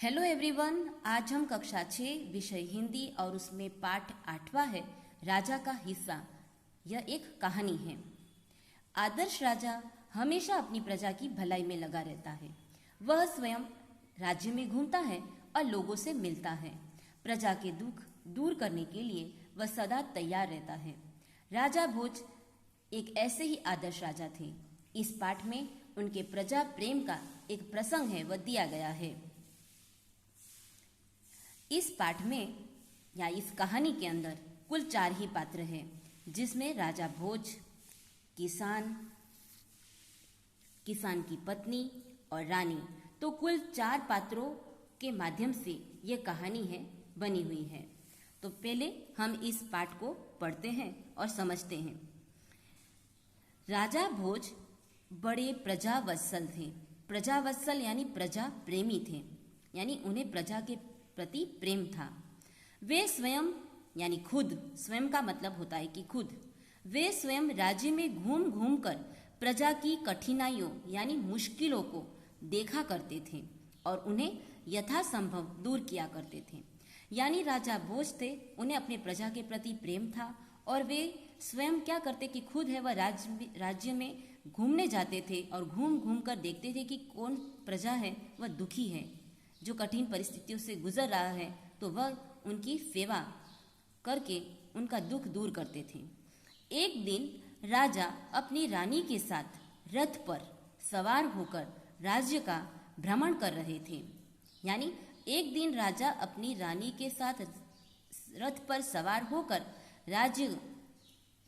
Hello everyone. आज हम कक्षा 6 विषय हिंदी और उसमें पाठ 8वां है राजा का हिस्सा। यह एक कहानी है। आदर्श राजा हमेशा अपनी प्रजा की भलाई में लगा रहता है। वह स्वयं राज्य में घूमता है और लोगों से मिलता है। प्रजा के दुख दूर करने के लिए वह सदा तैयार रहता है। राजा भोज एक ऐसे ही आदर्श राजा थे। इस पाठ में उनके प्रजा प्रेम का एक प्रसंग है वह दिया गया है। इस पाठ में या इस कहानी के अंदर कुल 4 ही पात्र हैं, जिसमें राजा भोज, किसान, किसान की पत्नी और रानी, तो कुल 4 पात्रों के माध्यम से ये कहानी है बनी हुई है। तो पहले हम इस पाठ को पढ़ते हैं और समझते हैं। राजा भोज बड़े प्रजावत्सल थे। प्रजावत्सल यानी प्रजा प्रेमी थे, यानी उन्हें प्रजा के प्रति प्रेम था। वे स्वयं यानी खुद, स्वयं का मतलब होता है कि खुद, वे स्वयं राज्य में घूम घूम कर प्रजा की कठिनाइयों यानी मुश्किलों को देखा करते थे और उन्हें यथासंभव दूर किया करते थे। यानी राजा भोज थे, उन्हें अपने प्रजा के प्रति प्रेम था और वे स्वयं क्या करते कि खुद है वह राज्य में घूमने जाते थे और घूम घूम कर देखते थे कि कौन प्रजा है वह दुखी है, जो कठिन परिस्थितियों से गुजर रहा है, तो वह उनकी सेवा करके उनका दुख दूर करते थे। एक दिन राजा अपनी रानी के साथ रथ पर सवार होकर राज्य का भ्रमण कर रहे थे। यानी एक दिन राजा अपनी रानी के साथ रथ पर सवार होकर राज्य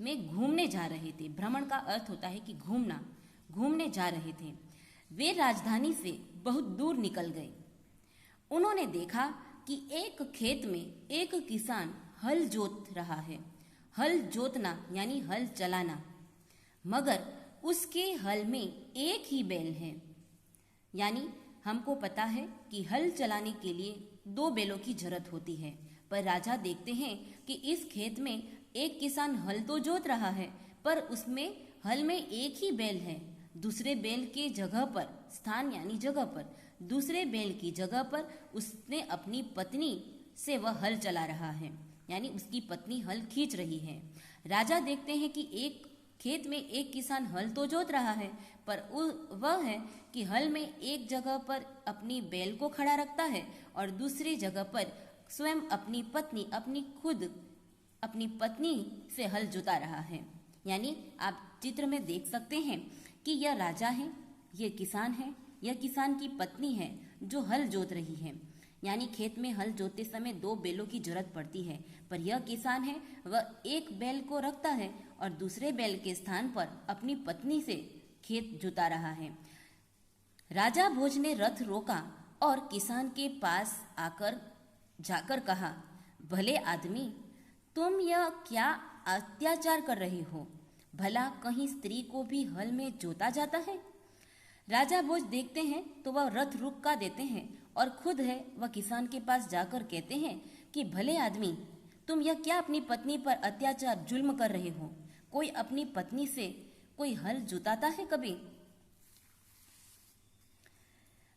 में घूमने जा रहे थे। भ्रमण का अर्थ होता है कि घूमना, घूमने जा रहे थे। वे राजधानी से बहुत दूर निकल गए। उन्होंने देखा कि एक खेत में एक किसान हल जोत रहा है। हल जोतना यानी हल चलाना, मगर उसके हल में एक ही बैल है। यानी हमको पता है कि हल चलाने के लिए 2 बैलों की जरूरत होती है, पर राजा देखते हैं कि इस खेत में एक किसान हल तो जोत रहा है, पर उसमें हल में एक ही बैल है। दूसरे बैल के जगह पर, स्थान यानी जगह पर, दूसरे बैल की जगह पर उसने अपनी पत्नी से वह हल चला रहा है, यानी उसकी पत्नी हल खींच रही है। राजा देखते हैं कि एक खेत में एक किसान हल तो जोत रहा है, पर वह है कि हल में एक जगह पर अपनी बैल को खड़ा रखता है और दूसरी जगह पर स्वयं अपनी पत्नी से हल जुता रहा है। यानी आप चित्र में देख सकते हैं कि यह राजा है, यह किसान है, यह किसान की पत्नी है जो हल जोत रही है। यानी खेत में हल जोतते समय 2 बैलों की जरूरत पड़ती है, पर यह किसान है वह एक बैल को रखता है और दूसरे बैल के स्थान पर अपनी पत्नी से खेत जुता रहा है। राजा भोज ने रथ रोका और किसान के पास जाकर कहा, भले आदमी, तुम यह क्या अत्याचार कर रहे हो? भला कहीं स्त्री को भी हल में जोता जाता है? राजा भोज देखते हैं तो वह रथ रुका देते हैं और खुद है वह किसान के पास जाकर कहते हैं कि भले आदमी, तुम यह क्या अपनी पत्नी पर अत्याचार जुल्म कर रहे हो? कोई अपनी पत्नी से कोई हल जुताता है कभी?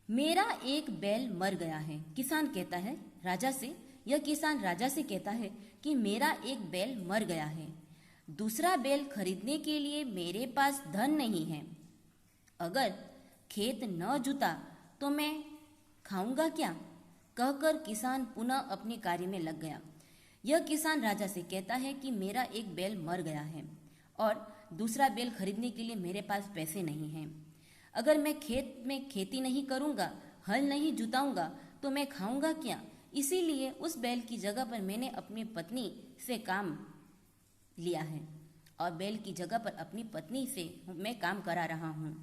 मेरा एक बैल मर गया है, किसान कहता है राजा से। यह किसान राजा से कहता है कि मेरा एक बैल मर गया है, दूसरा बैल खरीदने के लिए मेरे पास धन नहीं है। अगर खेत न जुता तो मैं खाऊंगा क्या? कहकर किसान पुनः अपने कार्य में लग गया। यह किसान राजा से कहता है कि मेरा एक बैल मर गया है और दूसरा बैल खरीदने के लिए मेरे पास पैसे नहीं हैं। अगर मैं खेत में खेती नहीं करूंगा, हल नहीं जुताऊंगा, तो मैं खाऊंगा क्या? इसीलिए उस बैल की जगह पर मैंने अपनी पत्नी से काम लिया है और बैल की जगह पर अपनी पत्नी से मैं काम करा रहा हूं।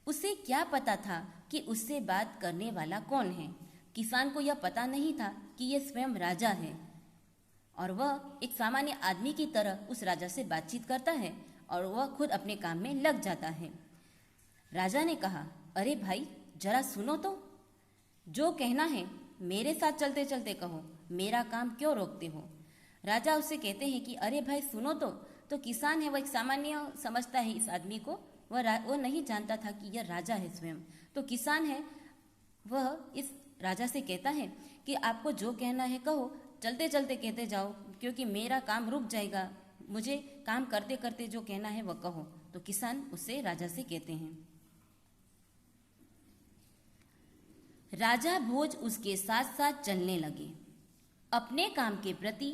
उसे क्या पता था कि उससे बात करने वाला कौन है? किसान को यह पता नहीं था कि यह स्वयं राजा है और वह एक सामान्य आदमी की तरह उस राजा से बातचीत करता है और वह खुद अपने काम में लग जाता है। राजा ने कहा, अरे भाई, जरा सुनो तो, जो कहना है मेरे साथ चलते चलते कहो, मेरा काम क्यों रोकते हो? राजा उससे कहते हैं कि अरे भाई सुनो तो किसान है वह एक सामान्य समझता है इस आदमी को, वह नहीं जानता था कि यह राजा है स्वयं। तो किसान है वह इस राजा से कहता है कि आपको जो कहना है कहो, चलते चलते कहते जाओ, क्योंकि मेरा काम रुक जाएगा, मुझे काम करते करते जो कहना है वह कहो। तो किसान उससे राजा से कहते हैं। राजा भोज उसके साथ साथ चलने लगे। अपने काम के प्रति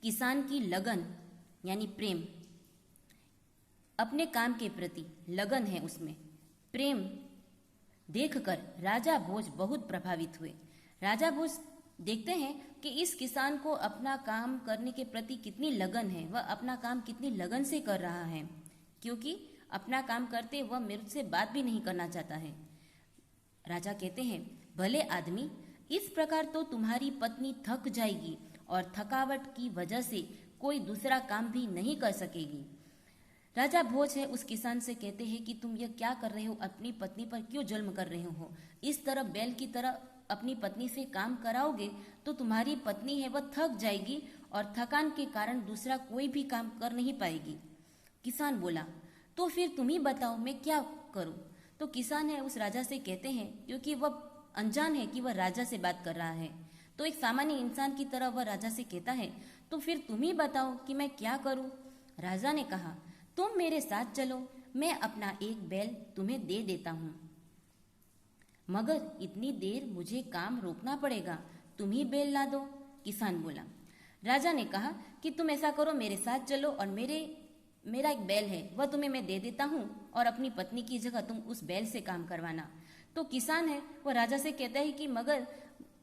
किसान की लगन यानी प्रेम, अपने काम के प्रति लगन है उसमें, प्रेम देखकर राजा भोज बहुत प्रभावित हुए। राजा भोज देखते हैं कि इस किसान को अपना काम करने के प्रति कितनी लगन है, वह अपना काम कितनी लगन से कर रहा है, क्योंकि अपना काम करते वह मेरे से बात भी नहीं करना चाहता है। राजा कहते हैं, भले आदमी, इस प्रकार तो तुम्हारी पत्नी थक जाएगी और थकावट की वजह से कोई दूसरा काम भी नहीं कर सकेगी। राजा भोज है उस किसान से कहते हैं कि तुम यह क्या कर रहे हो, अपनी पत्नी पर क्यों जुल्म कर रहे हो? इस तरह बैल की तरह अपनी पत्नी से काम कराओगे तो तुम्हारी पत्नी है वह थक जाएगी और थकान के कारण दूसरा कोई भी काम कर नहीं पाएगी। किसान बोला, तो फिर तुम ही बताओ मैं क्या करूं? तो किसान है उस राजा से कहते हैं, क्योंकि वह अनजान है कि वह राजा से बात कर रहा है, तो एक सामान्य इंसान की तरह वह राजा से कहता है, तो फिर तुम ही बताओ कि मैं क्या करूं? राजा ने कहा, तुम मेरे साथ चलो, मैं अपना एक बैल तुम्हें दे देता हूं, मगर इतनी देर मुझे काम रोकना पड़ेगा, तुम ही बैल ला दो। किसान बोला। राजा ने कहा कि तुम ऐसा करो, मेरे साथ चलो और मेरा एक बैल है वह तुम्हें मैं दे देता हूँ और अपनी पत्नी की जगह तुम उस बैल से काम करवाना। तो किसान है वह राजा से कहता है कि मगर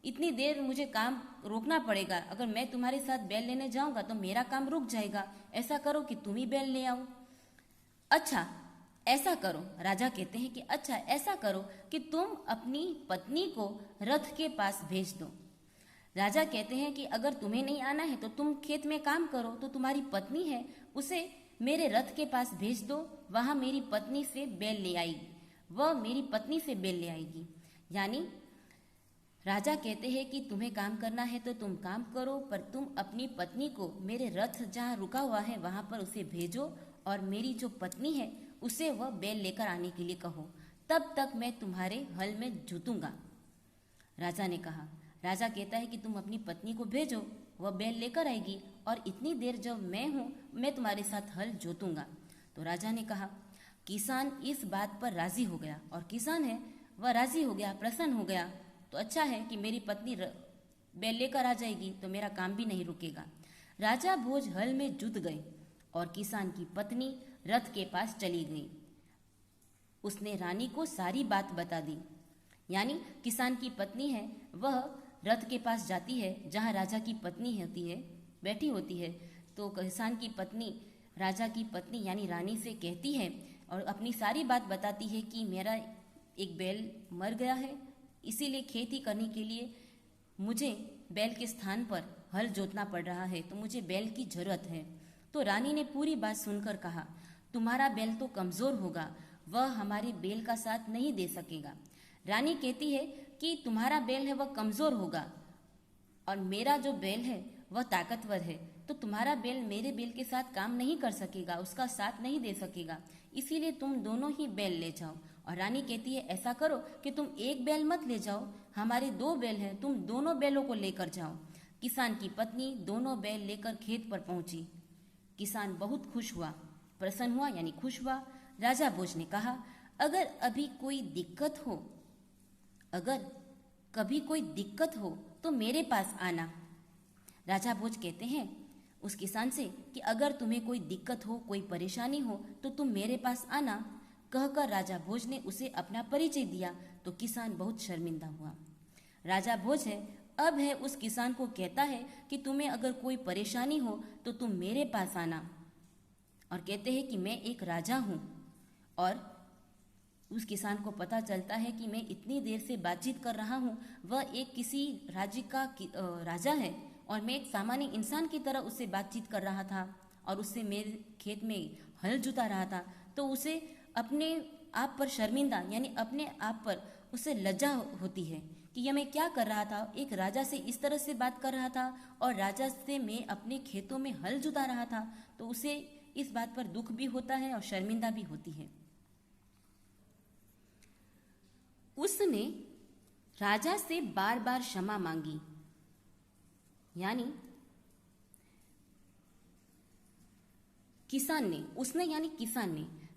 इतनी देर मुझे काम रोकना पड़ेगा, अगर मैं तुम्हारे साथ बैल लेने जाऊंगा तो मेरा काम रुक जाएगा, ऐसा करो कि तुम ही बैल ले आओ। अच्छा ऐसा करो, राजा कहते हैं कि अच्छा ऐसा करो कि तुम अपनी पत्नी को रथ के पास भेज दो। राजा कहते हैं कि अगर तुम्हें नहीं आना है तो तुम खेत में काम करो, तो तुम्हारी पत्नी है उसे मेरे रथ के पास भेज दो, वहां मेरी पत्नी से बैल ले आएगी, वह मेरी पत्नी से बैल ले आएगी। यानी राजा कहते हैं कि तुम्हें काम करना है तो तुम काम करो, पर तुम अपनी पत्नी को मेरे रथ जहाँ रुका हुआ है वहां पर उसे भेजो और मेरी जो पत्नी है उसे वह बैल लेकर आने के लिए कहो, तब तक मैं तुम्हारे हल में जोतूंगा। राजा ने कहा। राजा कहता है कि तुम अपनी पत्नी को भेजो, वह बैल लेकर आएगी और इतनी देर जब मैं हूं मैं तुम्हारे साथ हल जोतूंगा। तो राजा ने कहा। किसान इस बात पर राजी हो गया और किसान है वह राजी हो गया, प्रसन्न हो गया। तो अच्छा है कि मेरी पत्नी बैल लेकर आ जाएगी तो मेरा काम भी नहीं रुकेगा। राजा भोज हल में जुट गए और किसान की पत्नी रथ के पास चली गई। उसने रानी को सारी बात बता दी। यानी किसान की पत्नी है वह रथ के पास जाती है जहाँ राजा की पत्नी होती है, बैठी होती है। तो किसान की पत्नी राजा की पत्नी यानी रानी से कहती है और अपनी सारी बात बताती है कि मेरा एक बैल मर गया है, इसीलिए खेती करने के लिए मुझे बैल के स्थान पर हल जोतना पड़ रहा है, तो मुझे बैल की जरूरत है। तो रानी ने पूरी बात सुनकर कहा, तुम्हारा बैल तो कमजोर होगा, वह हमारे बैल का साथ नहीं दे सकेगा। रानी कहती है कि तुम्हारा बैल है वह कमजोर होगा और मेरा जो बैल है वह ताकतवर है, तो तुम्हारा बैल मेरे बैल के साथ काम नहीं कर सकेगा, उसका साथ नहीं दे सकेगा, इसीलिए तुम दोनों ही बैल ले जाओ। और रानी कहती है ऐसा करो कि तुम एक बैल मत ले जाओ, हमारे 2 बैल हैं, तुम दोनों बैलों को लेकर जाओ। किसान की पत्नी दोनों बैल लेकर खेत पर पहुंची। किसान बहुत खुश हुआ, प्रसन्न हुआ यानी खुश हुआ। राजा भोज ने कहा, अगर कभी कोई दिक्कत हो तो मेरे पास आना। राजा भोज कहते हैं उस किसान से कि अगर तुम्हें कोई दिक्कत हो, कोई परेशानी हो तो तुम मेरे पास आना। कहकर राजा भोज ने उसे अपना परिचय दिया तो किसान बहुत शर्मिंदा हुआ। राजा भोज अब उस किसान को कहता है कि तुम्हें अगर कोई परेशानी हो तो तुम मेरे पास आना, और कहते हैं कि मैं एक राजा हूँ। और उस किसान को पता चलता है कि मैं इतनी देर से बातचीत कर रहा हूँ, वह एक किसी राज्य का राजा है और मैं एक सामान्य इंसान की तरह उससे बातचीत कर रहा था और उससे मेरे खेत में हल जुता रहा था। तो उसे अपने आप पर शर्मिंदा यानी अपने आप पर उसे लज्जा होती है कि यह मैं क्या कर रहा था, एक राजा से इस तरह से बात कर रहा था और राजा से मैं अपने खेतों में हल जुता रहा था। तो उसे इस बात पर दुख भी होता है और शर्मिंदा भी होती है। उसने राजा से बार बार क्षमा मांगी, यानी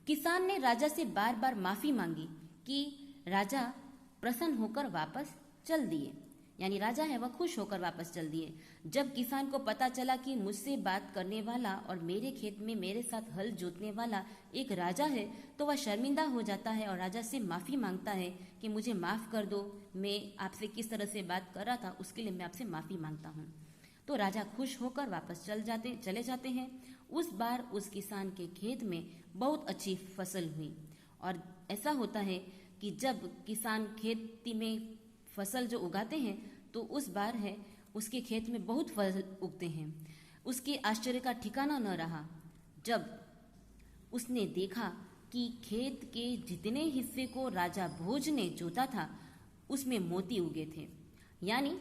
किसान ने राजा से बार बार माफी मांगी कि राजा प्रसन्न होकर वापस चल दिए, यानी राजा है वह खुश होकर वापस चल दिए। जब किसान को पता चला कि मुझसे बात करने वाला और मेरे खेत में मेरे साथ हल जोतने वाला एक राजा है, तो वह शर्मिंदा हो जाता है और राजा से माफी मांगता है कि मुझे माफ कर दो, मैं आपसे किस तरह से बात कर रहा था उसके लिए मैं आपसे माफी मांगता हूँ। तो राजा खुश होकर वापस चले जाते हैं। उस बार उस किसान के खेत में बहुत अच्छी फसल हुई। और ऐसा होता है कि जब किसान खेती में फसल जो उगाते हैं तो उस बार है उसके खेत में बहुत फल उगते हैं। उसके आश्चर्य का ठिकाना न रहा जब उसने देखा कि खेत के जितने हिस्से को राजा भोज ने जोता था उसमें मोती उगे थे। यानी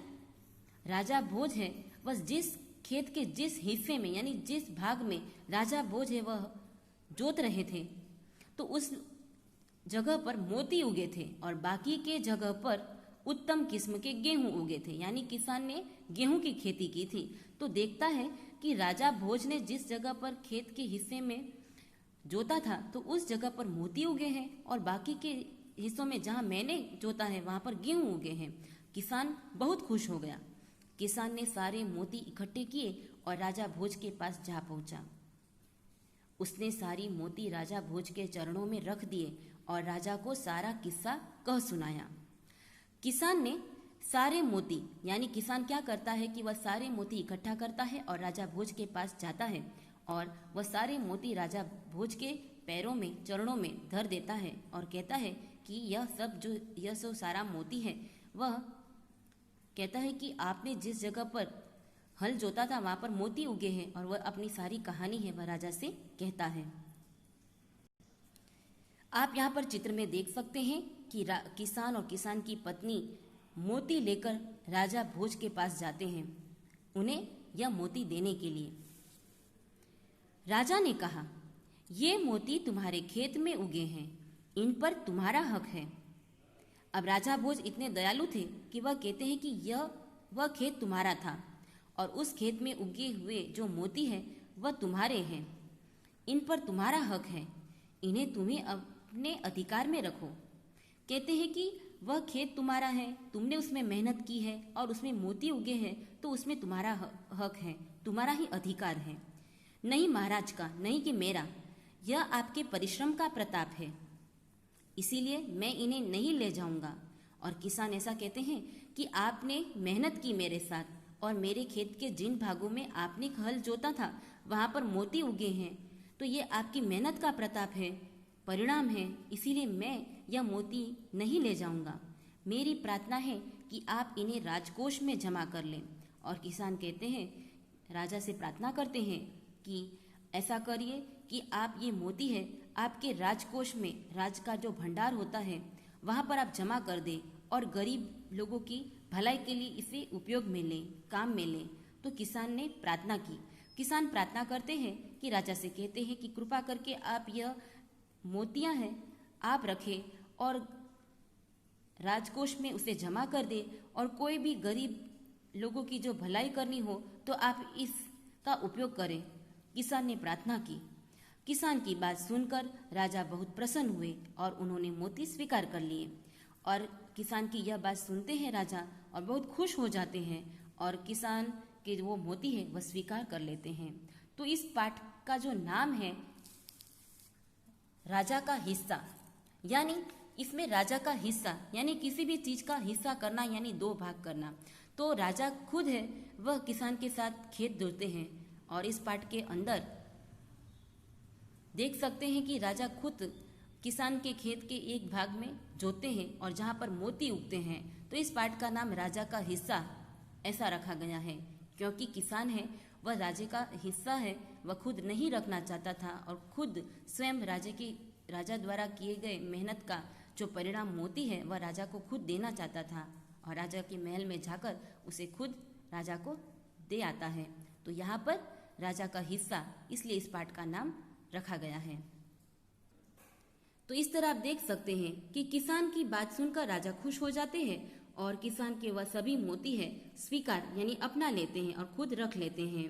राजा भोज है वह जिस खेत के जिस हिस्से में यानी जिस भाग में राजा भोज है वह जोत रहे थे तो उस जगह पर मोती उगे थे और बाकी के जगह पर उत्तम किस्म के गेहूं उगे थे। यानी किसान ने गेहूं की खेती की थी। तो देखता है कि राजा भोज ने जिस जगह पर खेत के हिस्से में जोता था तो उस जगह पर मोती उगे हैं और बाकी के हिस्सों में जहां मैंने जोता है वहां पर गेहूं उगे हैं। किसान बहुत खुश हो गया। किसान ने सारे मोती इकट्ठे किए और राजा भोज के पास जा पहुंचा। उसने सारी मोती राजा भोज के चरणों में रख दिए और राजा को सारा किस्सा कह सुनाया। किसान ने सारे मोती, यानी किसान क्या करता है कि वह सारे मोती इकट्ठा करता है और राजा भोज के पास जाता है और वह सारे मोती राजा भोज के पैरों में चरणों में धर देता है और कहता है कि यह सब सारा मोती है। वह कहता है कि आपने जिस जगह पर हल जोता था वहां पर मोती उगे हैं और वह अपनी सारी कहानी है वह राजा से कहता है। आप यहाँ पर चित्र में देख सकते हैं कि किसान और किसान की पत्नी मोती लेकर राजा भोज के पास जाते हैं उन्हें यह मोती देने के लिए। राजा ने कहा, ये मोती तुम्हारे खेत में उगे हैं, इन पर तुम्हारा हक है। अब राजा भोज इतने दयालु थे कि वह कहते हैं कि वह खेत तुम्हारा था और उस खेत में उगे हुए जो मोती है वह तुम्हारे हैं, इन पर तुम्हारा हक है, इन्हें तुम्हें अपने अधिकार में रखो। कहते हैं कि वह खेत तुम्हारा है, तुमने उसमें मेहनत की है और उसमें मोती उगे हैं तो उसमें तुम्हारा हक है, तुम्हारा ही अधिकार है, नहीं महाराज का, नहीं कि मेरा। यह आपके परिश्रम का प्रताप है, इसीलिए मैं इन्हें नहीं ले जाऊंगा। और किसान ऐसा कहते हैं कि आपने मेहनत की मेरे साथ और मेरे खेत के जिन भागों में आपने हल जोता था वहां पर मोती उगे हैं, तो ये आपकी मेहनत का प्रताप है, परिणाम है, इसीलिए मैं यह मोती नहीं ले जाऊंगा। मेरी प्रार्थना है कि आप इन्हें राजकोष में जमा कर लें। और किसान कहते हैं, राजा से प्रार्थना करते हैं कि ऐसा करिए कि आप ये मोती है आपके राजकोष में, राज का जो भंडार होता है वहां पर आप जमा कर दें और गरीब लोगों की भलाई के लिए इसे उपयोग में लें, काम में लें। तो किसान ने प्रार्थना की। किसान प्रार्थना करते हैं कि राजा से कहते हैं कि कृपा करके आप यह मोतियां हैं आप रखें और राजकोष में उसे जमा कर दे और कोई भी गरीब लोगों की जो भलाई करनी हो तो आप इसका उपयोग करें। किसान ने प्रार्थना की। किसान की बात सुनकर राजा बहुत प्रसन्न हुए और उन्होंने मोती स्वीकार कर लिए। और किसान की यह बात सुनते हैं राजा और बहुत खुश हो जाते हैं और किसान के वो मोती है वह स्वीकार कर लेते हैं। तो इस पाठ का जो नाम है राजा का हिस्सा, यानी इसमें राजा का हिस्सा यानी किसी भी चीज का हिस्सा करना यानी दो भाग करना। तो राजा खुद है वह किसान के साथ खेत जोतते हैं और इस पाठ के अंदर देख सकते हैं कि राजा खुद किसान के खेत के एक भाग में जोतते हैं और जहां पर मोती उगते हैं। तो इस पाठ का नाम राजा का हिस्सा ऐसा रखा गया है क्योंकि किसान है वह राजे का हिस्सा है, वह खुद नहीं रखना चाहता था और खुद स्वयं राजा द्वारा किए गए मेहनत का जो परिणाम मोती है वह राजा को खुद देना चाहता था और राजा के महल में जाकर उसे खुद राजा को दे आता है। तो यहाँ पर राजा का हिस्सा इसलिए इस पाठ का नाम रखा गया है। तो इस तरह आप देख सकते हैं कि किसान की बात सुनकर राजा खुश हो जाते हैं और किसान के वह सभी मोती है स्वीकार यानी अपना लेते हैं और खुद रख लेते हैं।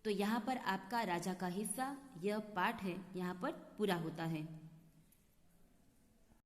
तो यहाँ पर आपका राजा का हिस्सा यह पाठ है यहाँ पर पूरा होता है।